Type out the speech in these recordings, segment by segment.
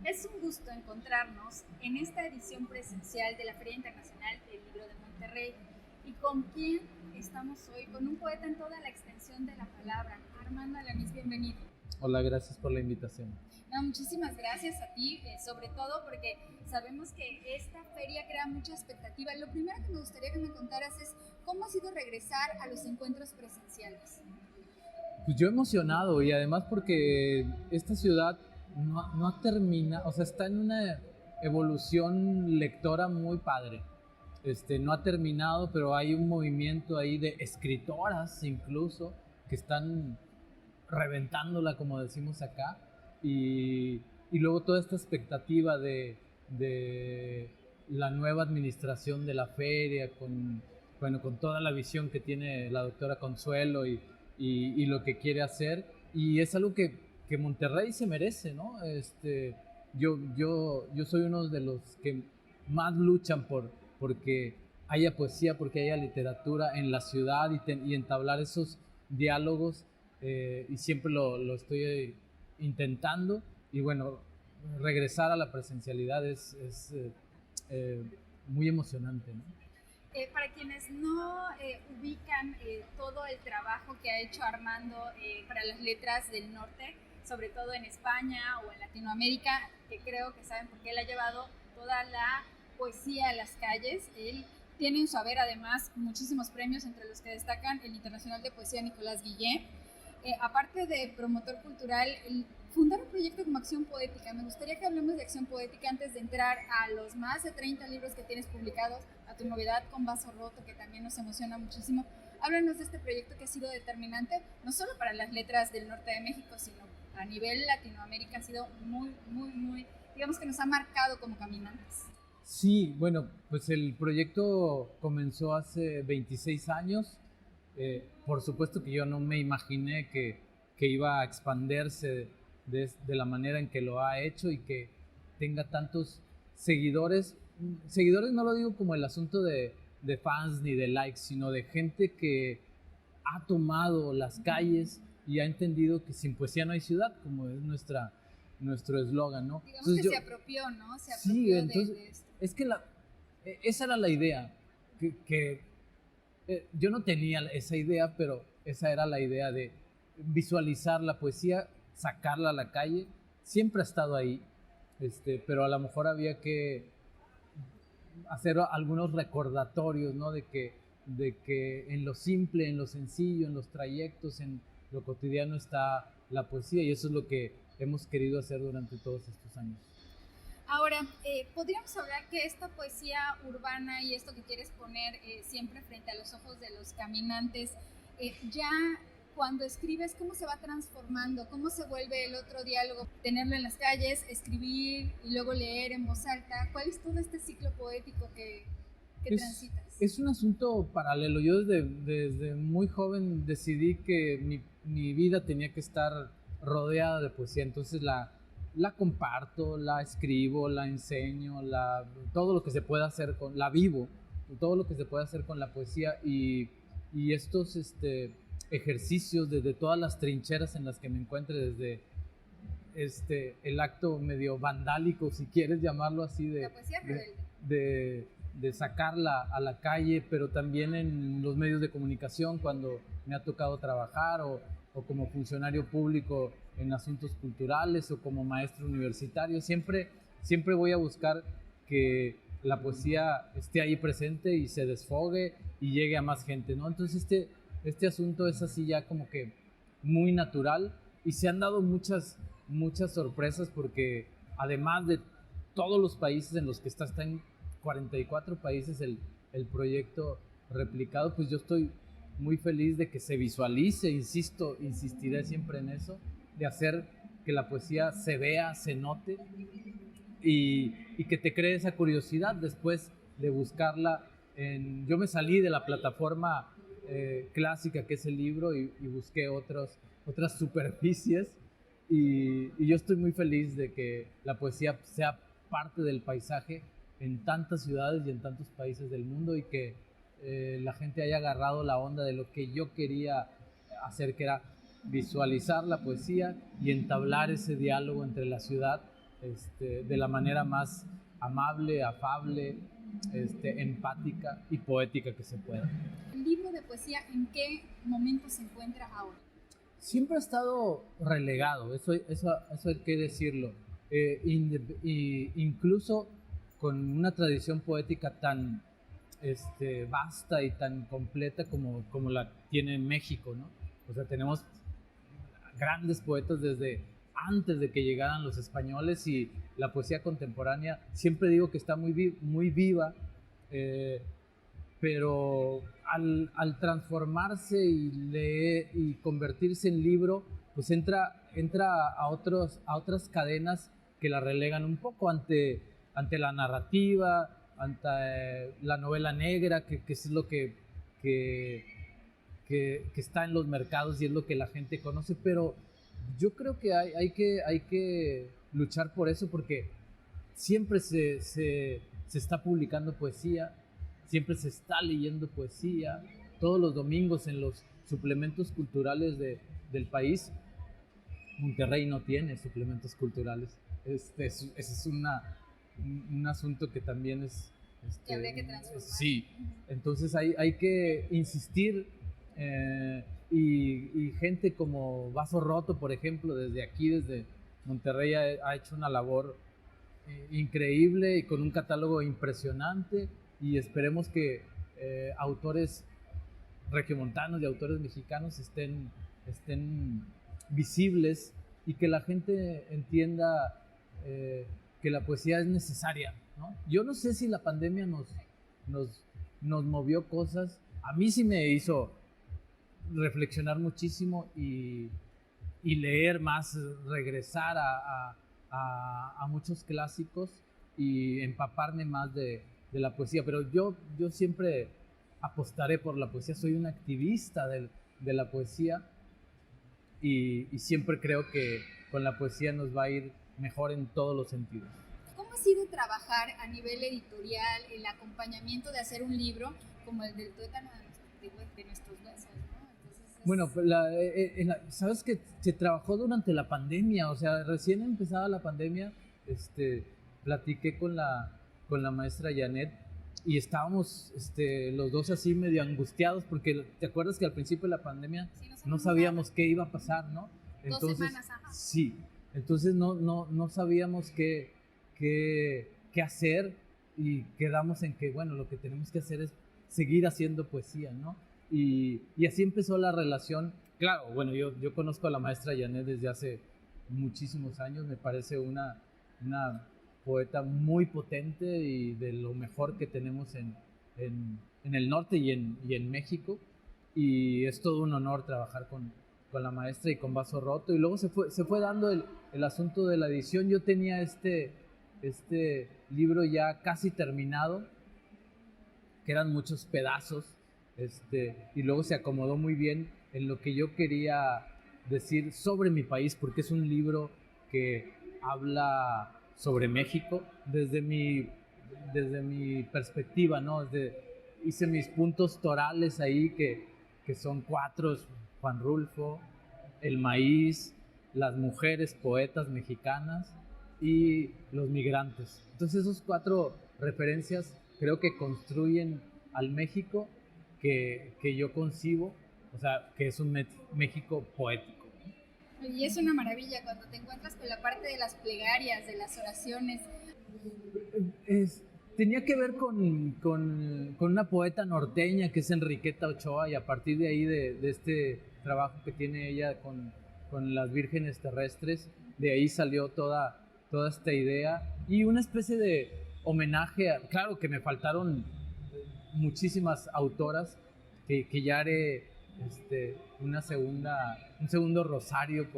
Es un gusto encontrarnos en esta edición presencial de la Feria Internacional del Libro de Monterrey. ¿Y con quién estamos hoy? Con un poeta en toda la extensión de la palabra, Armando Alanís, bienvenido. Hola, gracias por la invitación. No, muchísimas gracias a ti, sobre todo porque sabemos que esta feria crea mucha expectativa. Lo primero que me gustaría que me contaras es cómo ha sido regresar a los encuentros presenciales. Pues yo emocionado y además porque esta ciudad no ha terminado, o sea, está en una evolución lectora muy padre. No ha terminado, pero hay un movimiento ahí de escritoras incluso que están reventándola, como decimos acá, y luego toda esta expectativa de la nueva administración de la feria, con toda la visión que tiene la doctora Consuelo y lo que quiere hacer, y es algo que Monterrey se merece, ¿no? Yo soy uno de los que más luchan porque haya poesía, porque haya literatura en la ciudad y entablar esos diálogos, y siempre lo estoy intentando. Y bueno, regresar a la presencialidad es muy emocionante, ¿no? Para quienes no ubican todo el trabajo que ha hecho Armando para las letras del norte, sobre todo en España o en Latinoamérica, que creo que saben por qué él ha llevado toda la poesía a las calles. Él tiene en su haber además muchísimos premios, entre los que destacan el Internacional de Poesía Nicolás Guillén. Aparte de promotor cultural, fundar un proyecto como Acción Poética. Me gustaría que hablemos de Acción Poética antes de entrar a los más de 30 libros que tienes publicados, a tu novedad con Vaso Roto, que también nos emociona muchísimo. Háblanos de este proyecto que ha sido determinante, no solo para las letras del norte de México, sino a nivel Latinoamérica. Ha sido muy, digamos que nos ha marcado como caminantes. Sí, bueno, pues el proyecto comenzó hace 26 años. Por supuesto que yo no me imaginé que iba a expandirse de la manera en que lo ha hecho y que tenga tantos seguidores. Seguidores no lo digo como el asunto de fans ni de likes, sino de gente que ha tomado las calles y ha entendido que sin poesía no hay ciudad, como es nuestro eslogan, ¿no? Digamos entonces, que se apropió, ¿no? Se apropió sí, entonces, de esto. Es que esa era la idea, que yo no tenía esa idea, pero esa era la idea de visualizar la poesía, sacarla a la calle. Siempre ha estado ahí, pero a lo mejor había que hacer algunos recordatorios, ¿no? De que en lo simple, en lo sencillo, en los trayectos, en lo cotidiano está la poesía, y eso es lo que hemos querido hacer durante todos estos años. Ahora, podríamos hablar que esta poesía urbana y esto que quieres poner siempre frente a los ojos de los caminantes, ya cuando escribes, ¿cómo se va transformando? ¿Cómo se vuelve el otro diálogo? Tenerlo en las calles, escribir y luego leer en voz alta. ¿Cuál es todo este ciclo poético que transitas? Es un asunto paralelo. Yo desde muy joven decidí que mi vida tenía que estar rodeada de poesía, entonces la comparto, la escribo, la enseño, todo lo que se pueda hacer la vivo, todo lo que se puede hacer con la poesía, y estos ejercicios desde todas las trincheras en las que me encuentre, desde el acto medio vandálico, si quieres llamarlo así, la poesía rebelde. De sacarla a la calle, pero también en los medios de comunicación cuando me ha tocado trabajar, o como funcionario público en asuntos culturales, o como maestro universitario. Siempre voy a buscar que la poesía esté ahí presente y se desfogue y llegue a más gente, ¿no? Entonces este asunto es así ya como que muy natural, y se han dado muchas sorpresas, porque además de todos los países en los que está en 44 países el proyecto replicado, pues yo estoy muy feliz de que se visualice, insistiré siempre en eso, de hacer que la poesía se vea, se note, y que te cree esa curiosidad después de buscarla. Yo me salí de la plataforma clásica que es el libro, y busqué otras superficies, y yo estoy muy feliz de que la poesía sea parte del paisaje en tantas ciudades y en tantos países del mundo, y que la gente haya agarrado la onda de lo que yo quería hacer, que era visualizar la poesía y entablar ese diálogo entre la ciudad de la manera más amable, afable, empática y poética que se pueda. ¿El libro de poesía en qué momento se encuentra ahora? Siempre ha estado relegado, eso hay que decirlo. Incluso con una tradición poética tan vasta y tan completa como la tiene México, ¿no? O sea, tenemos grandes poetas desde antes de que llegaran los españoles, y la poesía contemporánea siempre digo que está muy viva, pero al transformarse y leer y convertirse en libro, pues entra a otras cadenas que la relegan un poco ante la narrativa, ante la novela negra, que es lo que está en los mercados y es lo que la gente conoce. Pero yo creo que hay que luchar por eso, porque siempre se está publicando poesía, siempre se está leyendo poesía, todos los domingos en los suplementos culturales del país. Monterrey no tiene suplementos culturales. Ese es un asunto que también es... que habría que transformar. Sí, entonces hay que insistir, y gente como Vaso Roto, por ejemplo, desde Monterrey ha hecho una labor increíble y con un catálogo impresionante, y esperemos que autores regiomontanos y autores mexicanos estén visibles, y que la gente entienda que la poesía es necesaria, ¿no? Yo no sé si la pandemia nos movió cosas. A mí sí me hizo reflexionar muchísimo y leer más, regresar a muchos clásicos y empaparme más de la poesía. Pero yo siempre apostaré por la poesía, soy un activista de la poesía, y siempre creo que con la poesía nos va a ir mejor en todos los sentidos. ¿Cómo ha sido trabajar a nivel editorial el acompañamiento de hacer un libro como el del tuétano de nuestros huesos, ¿no? Entonces, bueno, sabes que se trabajó durante la pandemia, o sea, recién empezaba la pandemia, platiqué con la maestra Janet, y estábamos los dos así medio angustiados, porque te acuerdas que al principio de la pandemia no sabíamos qué iba a pasar, ¿no? Entonces, 2 semanas, ajá. Sí, entonces no sabíamos qué hacer, y quedamos en que, bueno, lo que tenemos que hacer es seguir haciendo poesía, ¿no? Y así empezó la relación. Claro, bueno, yo conozco a la maestra Janet desde hace muchísimos años, me parece una poeta muy potente y de lo mejor que tenemos en el norte y en México, y es todo un honor trabajar con la maestra y con Vaso Roto. Y luego se fue dando el asunto de la edición. Yo tenía este libro ya casi terminado, que eran muchos pedazos, y luego se acomodó muy bien en lo que yo quería decir sobre mi país, porque es un libro que habla sobre México desde mi perspectiva, ¿no? Hice mis puntos torales ahí, que son 4: Juan Rulfo, el maíz, las mujeres poetas mexicanas y los migrantes. Entonces esos 4 referencias creo que construyen al México que yo concibo, o sea, que es un México poético. Y es una maravilla cuando te encuentras con la parte de las plegarias, de las oraciones. Tenía que ver con una poeta norteña que es Enriqueta Ochoa, y a partir de ahí, de este trabajo que tiene ella con las vírgenes terrestres, de ahí salió toda esta idea, y una especie de homenaje claro que me faltaron muchísimas autoras que ya haré un segundo rosario,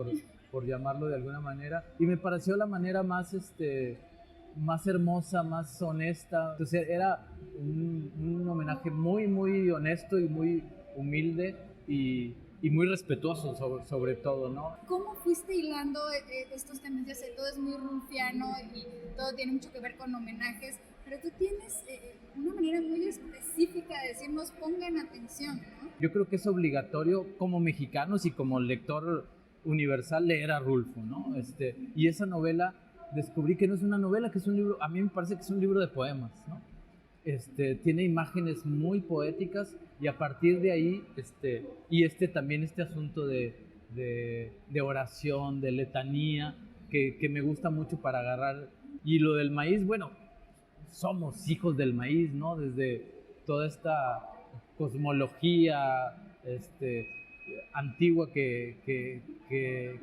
por llamarlo de alguna manera, y me pareció la manera más hermosa, más honesta. Entonces era un homenaje muy, muy honesto y muy humilde, y muy respetuoso sobre todo, ¿no? ¿Cómo fuiste hilando estos temas? Ya sé, todo es muy rulfiano y todo tiene mucho que ver con homenajes, pero tú tienes una manera muy específica de decirnos pongan atención, ¿no? Yo creo que es obligatorio como mexicanos y como lector universal leer a Rulfo, ¿no? Y esa novela descubrí que no es una novela, que es un libro, a mí me parece que es un libro de poemas, ¿no? Tiene imágenes muy poéticas y a partir de ahí, también este asunto de oración, de letanía, que me gusta mucho para agarrar. Y lo del maíz, bueno, somos hijos del maíz, ¿no? Desde toda esta cosmología antigua que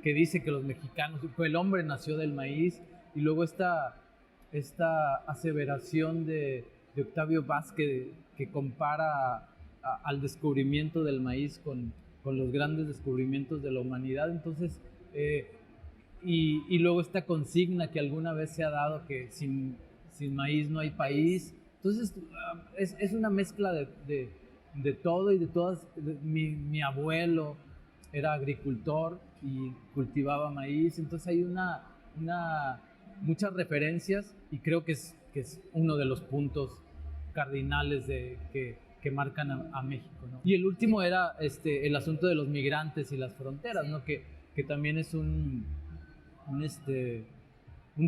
dice que los mexicanos, el hombre nació del maíz, y luego esta aseveración de Octavio Paz que compara al descubrimiento del maíz con los grandes descubrimientos de la humanidad. Entonces, y luego esta consigna que alguna vez se ha dado, que sin maíz no hay país. Entonces, es una mezcla de todo y de todas. Mi abuelo era agricultor y cultivaba maíz, entonces hay muchas referencias, y creo que es uno de los puntos cardinales que marcan a México, ¿no? Y el último era el asunto de los migrantes y las fronteras, ¿no? Que también es un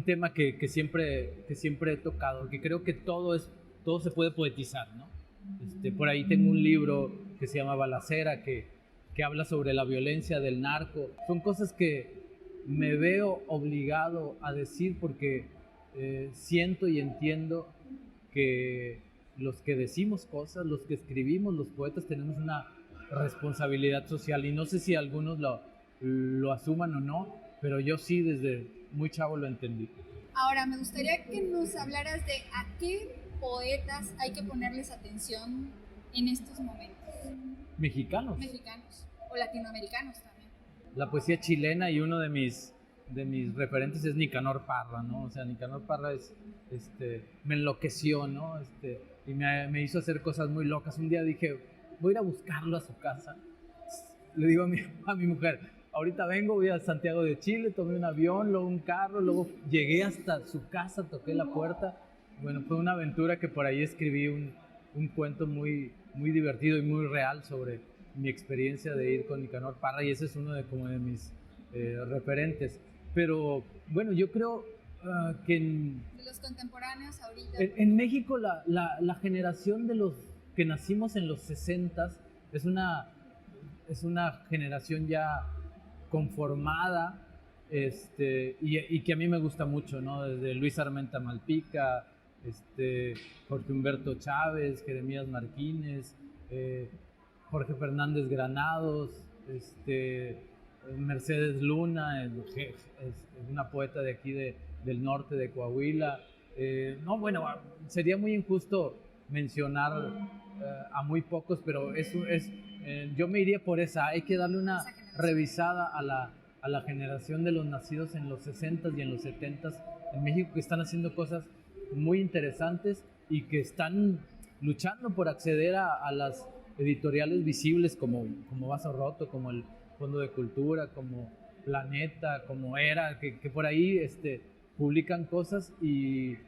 tema que siempre he tocado, que creo que todo se puede poetizar, ¿no? Por ahí tengo un libro que se llama Balacera, que habla sobre la violencia del narco. Son cosas que me veo obligado a decir porque siento y entiendo que los que decimos cosas, los que escribimos, los poetas, tenemos una responsabilidad social, y no sé si algunos lo asuman o no, pero yo sí desde muy chavo lo entendí. Ahora, me gustaría que nos hablaras de a qué poetas hay que ponerles atención en estos momentos. Mexicanos O latinoamericanos también. La poesía chilena, y uno de mis referentes es Nicanor Parra, ¿no? O sea, Nicanor Parra me enloqueció, ¿no? Y me hizo hacer cosas muy locas. Un día dije, voy a ir a buscarlo a su casa. Le digo a mi mujer, ahorita vengo, voy a Santiago de Chile, tomé un avión, luego un carro, luego llegué hasta su casa, toqué la puerta. Bueno, fue una aventura que por ahí escribí un cuento muy, muy divertido y muy real sobre mi experiencia de ir con Nicanor Parra, y ese es uno de mis referentes. Pero bueno, yo creo que de los contemporáneos ahorita. En México la generación de los que nacimos en los 60s es una generación ya conformada, y que a mí me gusta mucho, ¿no? Desde Luis Armenta Malpica, Jorge Humberto Chávez, Jeremías Martínez, Jorge Fernández Granados, Mercedes Luna, es una poeta de aquí del norte de Coahuila. No, bueno, sería muy injusto mencionar a muy pocos, pero yo me iría por esa. Hay que darle una revisada a la generación de los nacidos en los 60s y en los 70s en México, que están haciendo cosas muy interesantes y que están luchando por acceder a las editoriales visibles como Vaso Roto, como el Fondo de Cultura, como Planeta, como Era, que por ahí publican cosas, y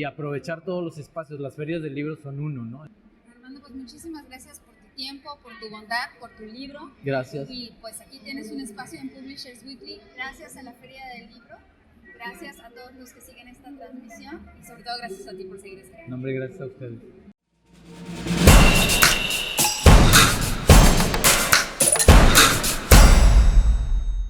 aprovechar todos los espacios. Las ferias del libro son uno, ¿no? Armando, pues muchísimas gracias por tu tiempo, por tu bondad, por tu libro. Gracias. Y pues aquí tienes un espacio en Publishers Weekly, gracias a la Feria del Libro. Gracias a todos los que siguen esta transmisión, y sobre todo gracias a ti por seguir escribiendo. No, hombre, gracias a ustedes.